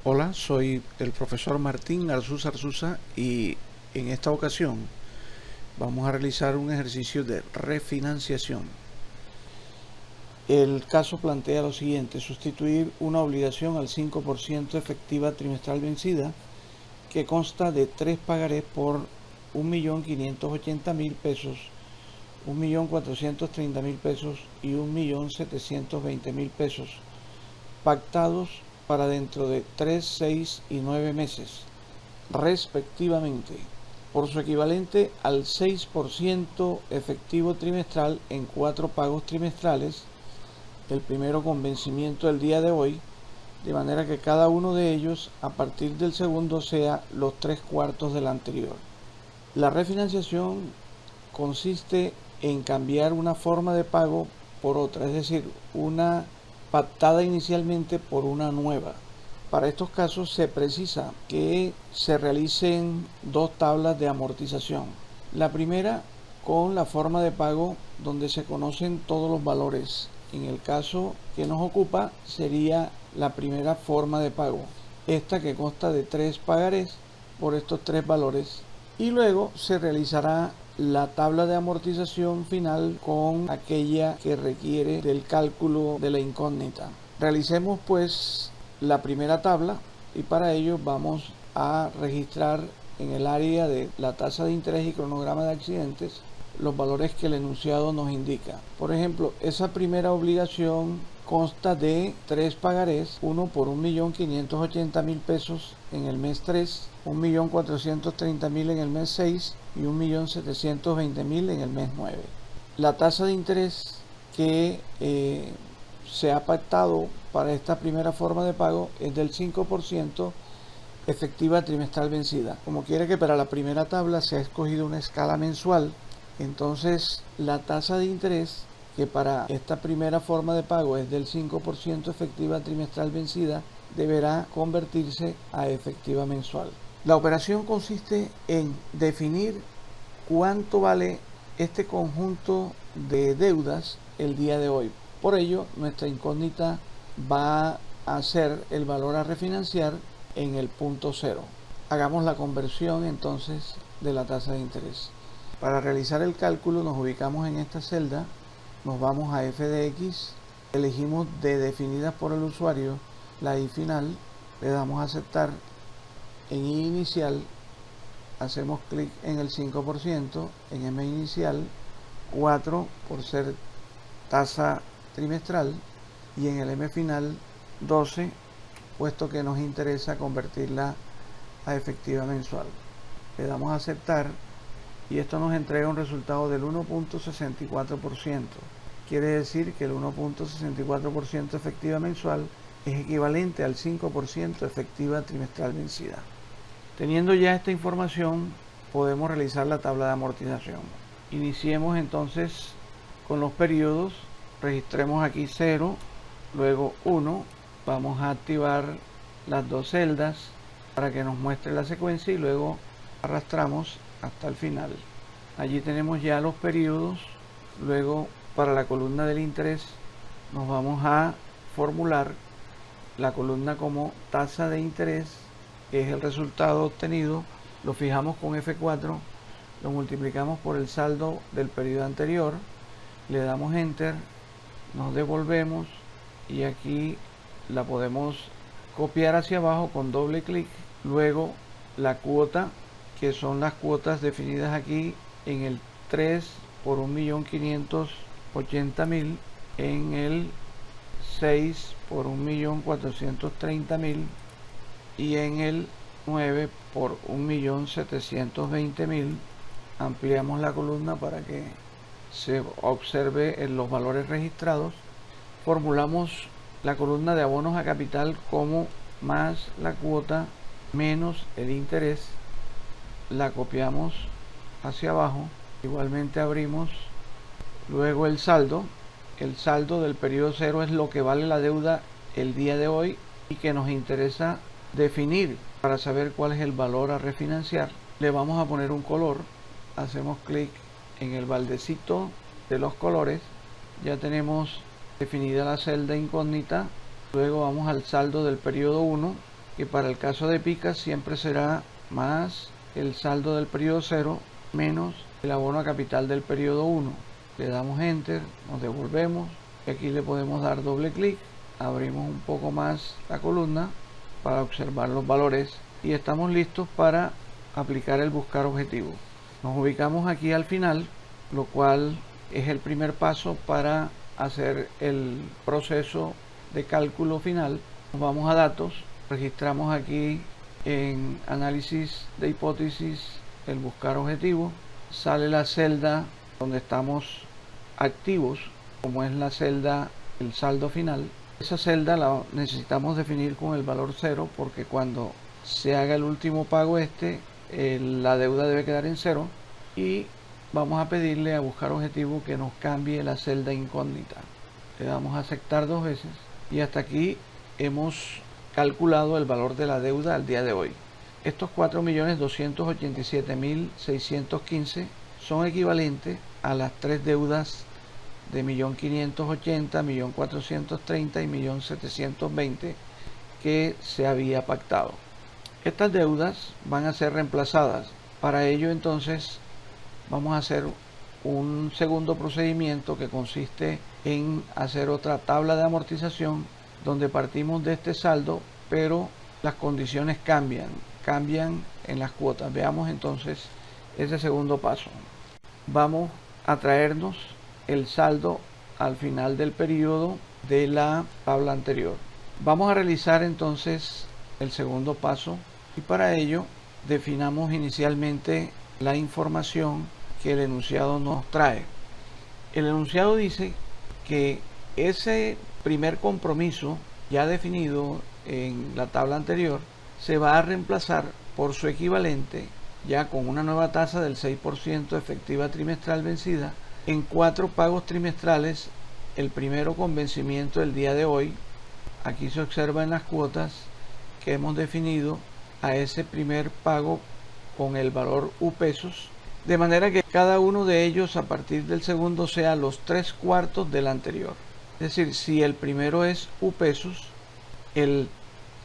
Hola, soy el profesor Martín Arzuza y en esta ocasión vamos a realizar un ejercicio de refinanciación. El caso plantea lo siguiente: sustituir una obligación al 5% efectiva trimestral vencida que consta de 3 pagarés por 1.580.000 pesos, 1.430.000 pesos y 1.720.000 pesos, pactados para dentro de 3, 6 y 9 meses, respectivamente, por su equivalente al 6% efectivo trimestral en 4 pagos trimestrales, el primero con vencimiento el día de hoy, de manera que cada uno de ellos a partir del segundo sea los 3/4 del anterior. La refinanciación consiste en cambiar una forma de pago por otra, es decir, una pactada inicialmente por una nueva. Para estos casos se precisa que se realicen 2 tablas de amortización. La primera con la forma de pago donde se conocen todos los valores. En el caso que nos ocupa sería la primera forma de pago, esta que consta de 3 pagarés por estos 3 valores, y luego se realizará la tabla de amortización final con aquella que requiere del cálculo de la incógnita. Realicemos pues la primera tabla y para ello vamos a registrar en el área de la tasa de interés y cronograma de accidentes los valores que el enunciado nos indica. Por ejemplo, esa primera obligación consta de 3 pagarés, uno por 1.580.000 pesos en el mes 3, 1.430.000 en el mes 6 y 1.720.000 en el mes 9. La tasa de interés que se ha pactado para esta primera forma de pago es del 5% efectiva trimestral vencida. Como quiere que para la primera tabla se ha escogido una escala mensual, entonces la tasa de interés que para esta primera forma de pago es del 5% efectiva trimestral vencida deberá convertirse a efectiva mensual. La operación consiste en definir cuánto vale este conjunto de deudas el día de hoy. Por ello, nuestra incógnita va a ser el valor a refinanciar en el punto cero. Hagamos la conversión entonces de la tasa de interés. Para realizar el cálculo nos ubicamos en esta celda, nos vamos a f de x, elegimos de definidas por el usuario la i final, le damos a aceptar en i inicial, hacemos clic en el 5%, en m inicial, 4 por ser tasa trimestral y en el m final 12, puesto que nos interesa convertirla a efectiva mensual. Le damos a aceptar y esto nos entrega un resultado del 1.64%. Quiere decir que el 1.64% efectiva mensual es equivalente al 5% efectiva trimestral vencida. Teniendo ya esta información, podemos realizar la tabla de amortización. Iniciemos entonces con los periodos. Registremos aquí 0, luego 1. Vamos a activar las 2 celdas para que nos muestre la secuencia y luego arrastramos hasta el final. Allí tenemos ya los periodos. Luego, para la columna del interés, nos vamos a formular la columna como tasa de interés, que es el resultado obtenido. Lo fijamos con F4, lo multiplicamos por el saldo del periodo anterior, le damos enter, nos devolvemos y aquí la podemos copiar hacia abajo con doble clic. Luego la cuota, que son las cuotas definidas aquí en el 3 por 1.580.000, en el 6 por 1.430.000 y en el 9 por 1.720.000. Ampliamos la columna para que se observe en los valores registrados. Formulamos la columna de abonos a capital como más la cuota menos el interés. La copiamos hacia abajo, igualmente abrimos, luego el saldo del periodo 0 es lo que vale la deuda el día de hoy y que nos interesa definir para saber cuál es el valor a refinanciar. Le vamos a poner un color, hacemos clic en el baldecito de los colores, ya tenemos definida la celda incógnita. Luego vamos al saldo del periodo 1, que para el caso de Picas siempre será más el saldo del periodo 0 menos el abono a capital del periodo 1. Le damos enter, nos devolvemos y aquí le podemos dar doble clic, abrimos un poco más la columna para observar los valores y estamos listos para aplicar el buscar objetivo. Nos ubicamos aquí al final, lo cual es el primer paso para hacer el proceso de cálculo final. Nos vamos a datos, registramos aquí en análisis de hipótesis el buscar objetivo, sale la celda donde estamos activos, como es la celda el saldo final. Esa celda la necesitamos definir con el valor 0 porque cuando se haga el último pago la deuda debe quedar en 0 y vamos a pedirle a buscar objetivo que nos cambie la celda incógnita. Le damos a aceptar 2 veces y hasta aquí hemos calculado el valor de la deuda al día de hoy. Estos 4.287.615 son equivalentes a las 3 deudas de 1.580.000, 1.430.000 y 1.720.000 que se había pactado. Estas deudas van a ser reemplazadas. Para ello entonces vamos a hacer un segundo procedimiento que consiste en hacer otra tabla de amortización donde partimos de este saldo, pero las condiciones cambian en las cuotas. Veamos entonces ese segundo paso. Vamos a traernos el saldo al final del periodo de la tabla anterior. Vamos a realizar entonces el segundo paso y para ello definamos inicialmente la información que el enunciado nos trae. El enunciado dice que ese primer compromiso ya definido en la tabla anterior se va a reemplazar por su equivalente ya con una nueva tasa del 6% efectiva trimestral vencida en 4 pagos trimestrales, el primero con vencimiento el día de hoy. Aquí se observa en las cuotas que hemos definido a ese primer pago con el valor U pesos, de manera que cada uno de ellos a partir del segundo sea los 3/4 del anterior. Es decir, si el primero es U pesos, el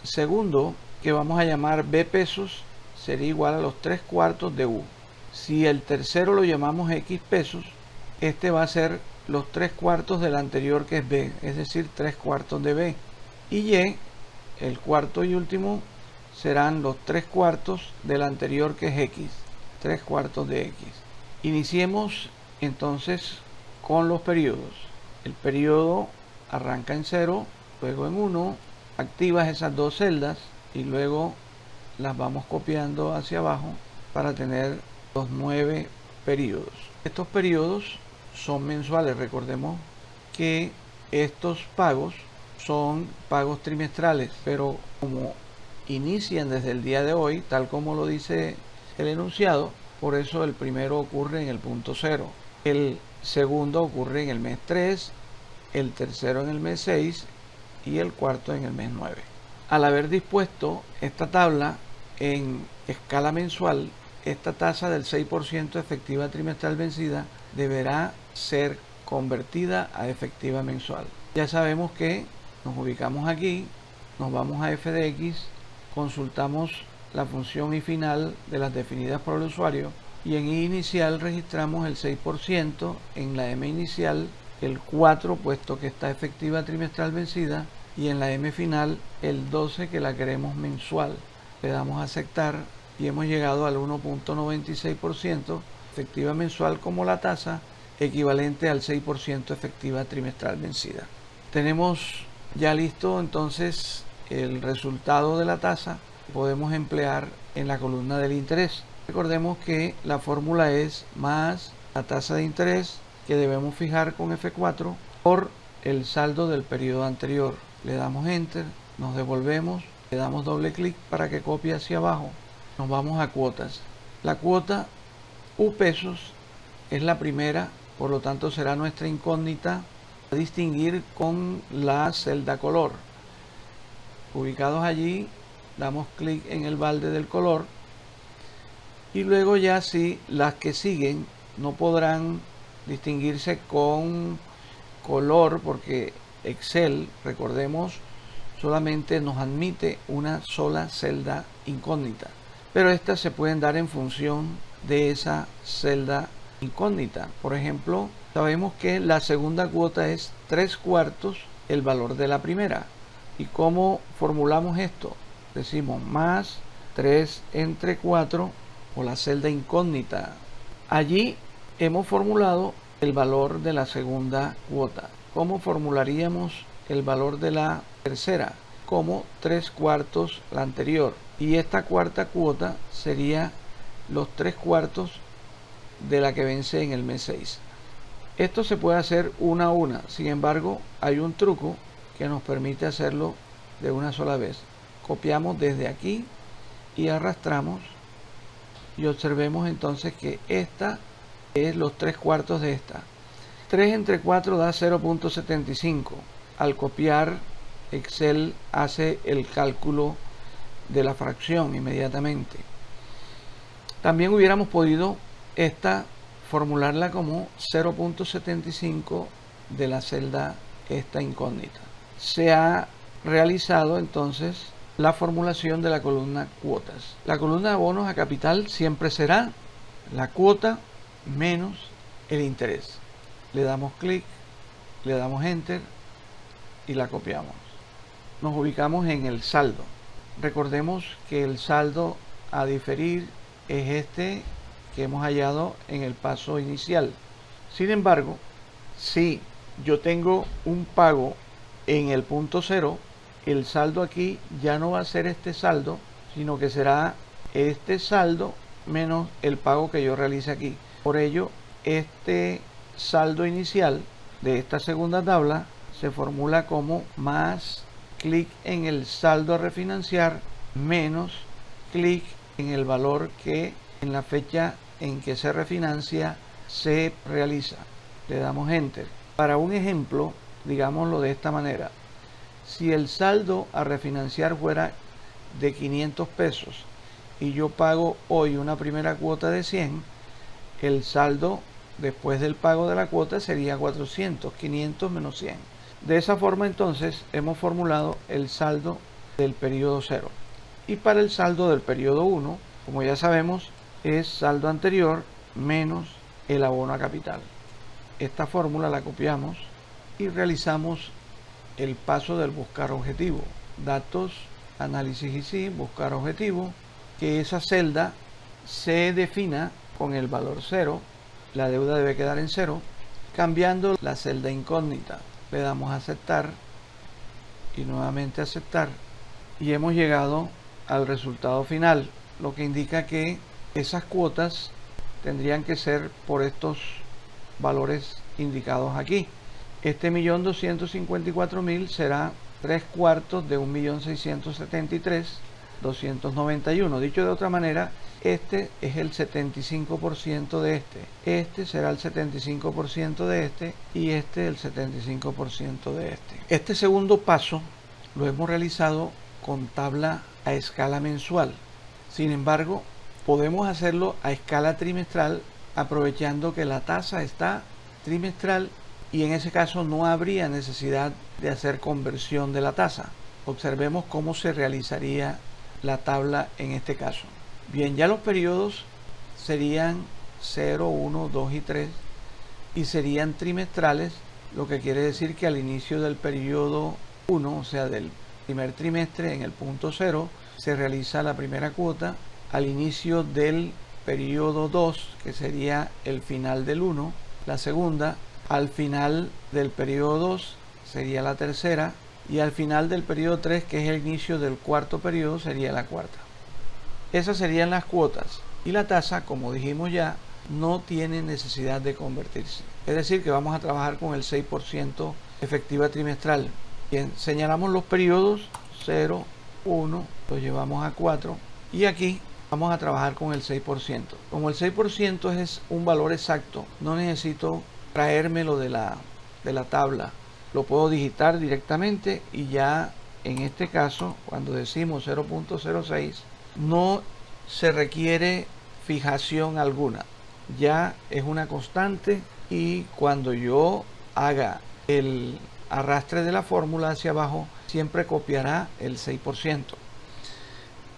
segundo, que vamos a llamar B pesos, sería igual a los 3/4 de U. Si el tercero lo llamamos X pesos, este va a ser los 3/4 del anterior, que es B, es decir, 3/4 de B. Y Y, el cuarto y último, serán los 3/4 del anterior, que es X, 3/4 de X. Iniciemos entonces con los periodos. El periodo arranca en 0, luego en 1, activas esas 2 celdas y luego las vamos copiando hacia abajo para tener los 9 periodos. Estos periodos son mensuales. Recordemos que estos pagos son pagos trimestrales, pero como inician desde el día de hoy, tal como lo dice el enunciado, por eso el primero ocurre en el punto 0, el segundo ocurre en el mes 3, el tercero en el mes 6 y el cuarto en el mes 9. Al haber dispuesto esta tabla en escala mensual, esta tasa del 6% efectiva trimestral vencida deberá ser convertida a efectiva mensual. Ya sabemos que nos ubicamos aquí, nos vamos a f de x, consultamos la función y final de las definidas por el usuario y en i inicial registramos el 6%, en la m inicial el 4 puesto que está efectiva trimestral vencida y en la m final el 12 que la queremos mensual. Le damos a aceptar y hemos llegado al 1.96% efectiva mensual como la tasa, equivalente al 6% efectiva trimestral vencida. Tenemos ya listo entonces el resultado de la tasa. Podemos emplear en la columna del interés. Recordemos que la fórmula es más la tasa de interés que debemos fijar con F4 por el saldo del periodo anterior. Le damos enter, nos devolvemos, le damos doble clic para que copie hacia abajo. Nos vamos a cuotas. La cuota U pesos es la primera, por lo tanto será nuestra incógnita a distinguir con la celda color. Ubicados allí, damos clic en el balde del color y luego ya sí, las que siguen no podrán distinguirse con color porque Excel, recordemos, solamente nos admite una sola celda incógnita, pero estas se pueden dar en función de esa celda incógnita. Por ejemplo, sabemos que la segunda cuota es 3/4 el valor de la primera. ¿Y cómo formulamos esto? Decimos más 3 entre 4 o la celda incógnita. Allí hemos formulado el valor de la segunda cuota. ¿Cómo formularíamos el valor de la tercera? Como 3/4 la anterior. Y esta cuarta cuota sería los 3/4 de la que vence en el mes 6. Esto se puede hacer una a una. Sin embargo, hay un truco que nos permite hacerlo de una sola vez. Copiamos desde aquí y arrastramos y observemos entonces que esta es los 3/4 de esta. 3 entre 4 da 0.75. Al copiar, Excel hace el cálculo de la fracción inmediatamente. También hubiéramos podido formularla como 0.75 de la celda esta incógnita. Se ha realizado entonces la formulación de la columna cuotas. La columna de abonos a capital siempre será la cuota menos el interés. Le damos clic, le damos enter y la copiamos. Nos ubicamos en el saldo. Recordemos que el saldo a diferir es este que hemos hallado en el paso inicial. Sin embargo, si yo tengo un pago en el punto 0, el saldo aquí ya no va a ser este saldo, sino que será este saldo menos el pago que yo realice aquí. Por ello, este saldo inicial de esta segunda tabla se formula como más clic en el saldo a refinanciar menos clic en el valor que en la fecha en que se refinancia se realiza. Le damos enter. Para un ejemplo, digámoslo de esta manera: si el saldo a refinanciar fuera de 500 pesos y yo pago hoy una primera cuota de 100, el saldo después del pago de la cuota sería 400, 500 menos 100. De esa forma entonces hemos formulado el saldo del periodo 0. Y para el saldo del periodo 1, como ya sabemos, es saldo anterior menos el abono a capital. Esta fórmula la copiamos y realizamos el paso del buscar objetivo. Datos, análisis y sí, buscar objetivo, que esa celda se defina con el valor 0, la deuda debe quedar en 0, cambiando la celda incógnita. Le damos a aceptar y nuevamente aceptar y hemos llegado al resultado final, lo que indica que esas cuotas tendrían que ser por estos valores indicados aquí. Este 1.254.000 será 3/4 de 1.673.291. Dicho de otra manera, este es el 75% de este. Este será el 75% de este y este el 75% de este. Este segundo paso lo hemos realizado con tabla a escala mensual. Sin embargo, podemos hacerlo a escala trimestral aprovechando que la tasa está trimestral y en ese caso no habría necesidad de hacer conversión de la tasa. Observemos cómo se realizaría la tabla en este caso. Bien, ya los periodos serían 0, 1, 2 y 3 y serían trimestrales, lo que quiere decir que al inicio del periodo 1, o sea del primer trimestre, en el punto 0, se realiza la primera cuota. Al inicio del periodo 2, que sería el final del 1, la segunda. Al final del periodo 2 sería la tercera y al final del periodo 3, que es el inicio del cuarto periodo, sería la cuarta. Esas serían las cuotas y la tasa, como dijimos ya, no tiene necesidad de convertirse. Es decir, que vamos a trabajar con el 6% efectiva trimestral. Bien, señalamos los periodos 0, 1, lo llevamos a 4 y aquí vamos a trabajar con el 6%. Como el 6% es un valor exacto, no necesito traérmelo de la tabla. Lo puedo digitar directamente y ya en este caso, cuando decimos 0.06, no se requiere fijación alguna. Ya es una constante y cuando yo haga el arrastre de la fórmula hacia abajo, siempre copiará el 6%.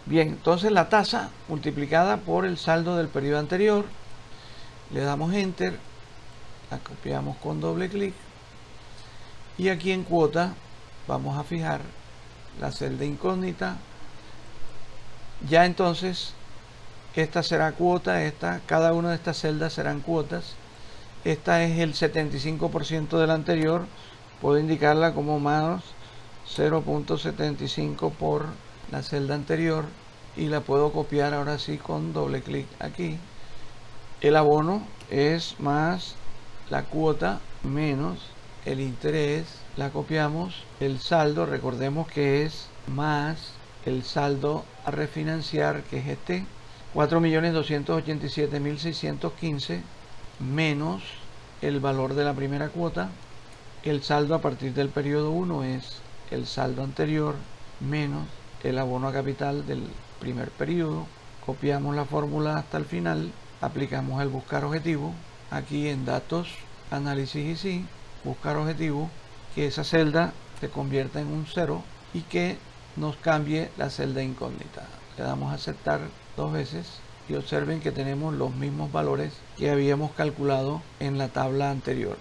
Bien, entonces la tasa multiplicada por el saldo del periodo anterior, le damos Enter, la copiamos con doble clic y aquí en cuota vamos a fijar la celda incógnita. Ya entonces esta será cuota, cada una de estas celdas serán cuotas. Esta es el 75% del anterior, puedo indicarla como más 0.75 por la celda anterior y la puedo copiar ahora sí con doble clic aquí. El abono es más la cuota menos el interés, la copiamos. El saldo, recordemos que es más el saldo a refinanciar, que es este, 4.287.615 menos el valor de la primera cuota. El saldo a partir del periodo 1 es el saldo anterior menos el abono a capital del primer periodo. Copiamos la fórmula hasta el final, aplicamos el buscar objetivo, aquí en datos, análisis y sí, buscar objetivo, que esa celda se convierta en un 0 y que nos cambie la celda incógnita. Le damos a aceptar 2 veces y observen que tenemos los mismos valores que habíamos calculado en la tabla anterior.